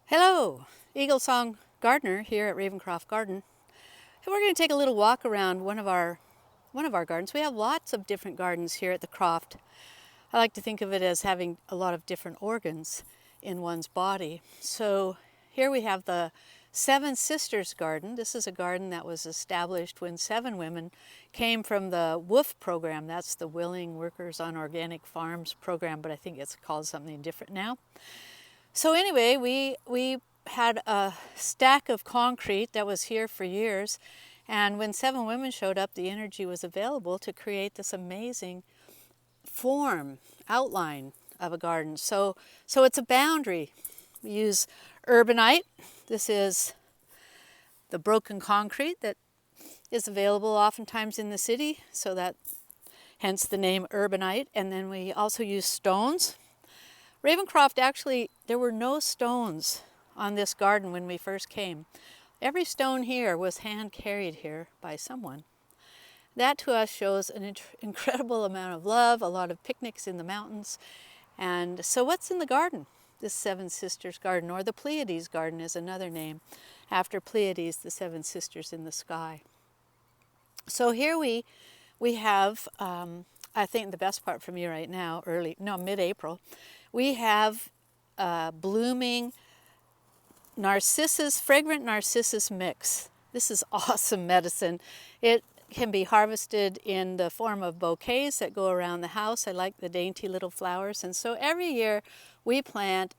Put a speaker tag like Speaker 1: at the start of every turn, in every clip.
Speaker 1: Hello, Eagle Song Gardener here at RavenCroft Garden. And we're going to take a little walk around one of our gardens. We have lots of different gardens here at the Croft. I like to think of it as having a lot of different organs in one's body. So here we have the Seven Sisters Garden. This is a garden that was established when 7 women came from the WOOF program. That's the Willing Workers on Organic Farms program, but I think it's called something different now. So anyway, we had a stack of concrete that was here for years, and when 7 women showed up, the energy was available to create this amazing outline of a garden. So it's a boundary. We use urbanite. This is the broken concrete that is available oftentimes in the city, so that hence the name urbanite. And then we also use stones. RavenCroft, actually, there were no stones on this garden when we first came. Every stone here was hand carried here by someone. That to us shows an incredible amount of love, a lot of picnics in the mountains. And so what's in the garden? This Seven Sisters Garden, or the Pleiades Garden is another name, after Pleiades, the 7 sisters in the sky. So here we have, I think the best part for me right now, mid-April, we have blooming Narcissus, fragrant Narcissus mix. This is awesome medicine. It can be harvested in the form of bouquets that go around the house. I like the dainty little flowers, and so every year we plant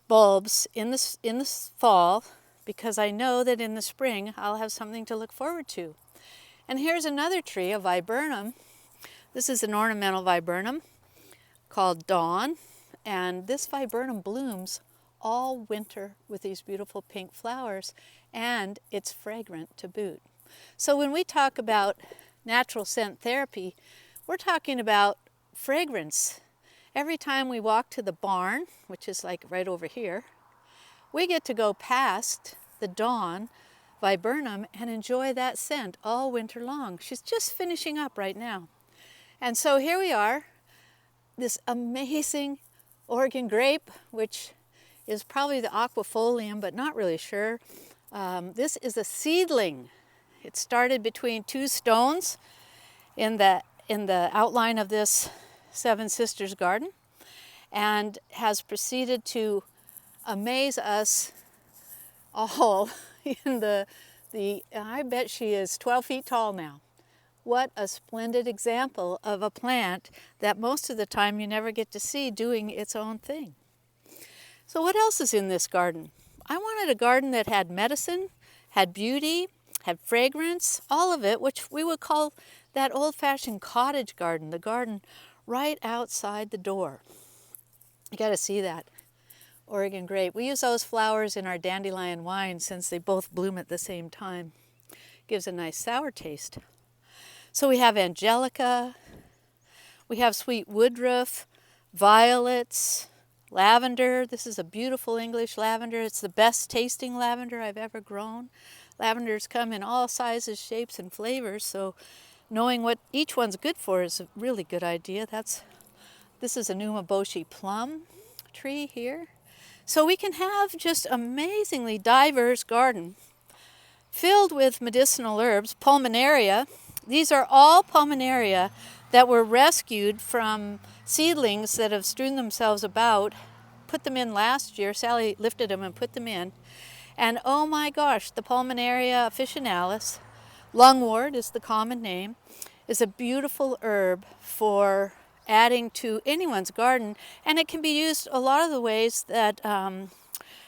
Speaker 1: bulbs in the fall, because I know that in the spring I'll have something to look forward to. And here's another tree, a Viburnum. This is an ornamental Viburnum called Dawn, and this Viburnum blooms all winter with these beautiful pink flowers, and it's fragrant to boot. So when we talk about natural scent therapy, we're talking about fragrance. Every time we walk to the barn, which is like right over here, we get to go past the Dawn Viburnum and enjoy that scent all winter long. She's just finishing up right now. And so here we are, this amazing Oregon grape, which is probably the aquifolium, but not really sure. This is a seedling. It started between 2 stones in the outline of this Seven Sisters Garden, and has proceeded to amaze us all in I bet she is 12 feet tall now. What a splendid example of a plant that most of the time you never get to see doing its own thing. So what else is in this garden? I wanted a garden that had medicine, had beauty, had fragrance, all of it, which we would call that old-fashioned cottage garden, the garden right outside the door. You got to see that Oregon grape. We use those flowers in our dandelion wine since they both bloom at the same time. Gives a nice sour taste. So we have angelica, we have sweet woodruff, violets, lavender. This is a beautiful English lavender. It's the best tasting lavender I've ever grown. Lavenders come in all sizes, shapes, and flavors, so knowing what each one's good for is a really good idea. This is a Numaboshi plum tree here. So we can have just amazingly diverse garden filled with medicinal herbs, pulmonaria. These are all pulmonaria that were rescued from seedlings that have strewn themselves about. Put them in last year. Sally lifted them and put them in. And oh my gosh, the Pulmonaria officinalis, lungwort is the common name, is a beautiful herb for adding to anyone's garden. And it can be used a lot of the ways that, in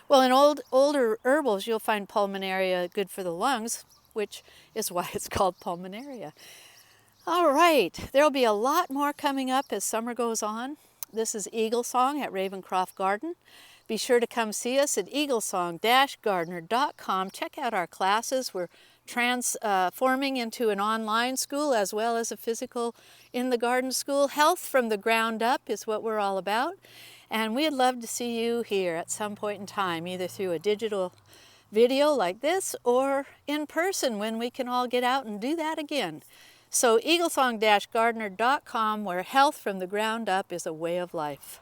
Speaker 1: older herbals, you'll find Pulmonaria good for the lungs, which is why it's called Pulmonaria. All right, there'll be a lot more coming up as summer goes on. This is Eagle Song at RavenCroft Garden. Be sure to come see us at eaglesong-gardener.com. Check out our classes. We're transforming into an online school as well as a physical in the garden school. Health from the ground up is what we're all about. And we'd love to see you here at some point in time, either through a digital video like this or in person when we can all get out and do that again. So eaglesong-gardener.com, where health from the ground up is a way of life.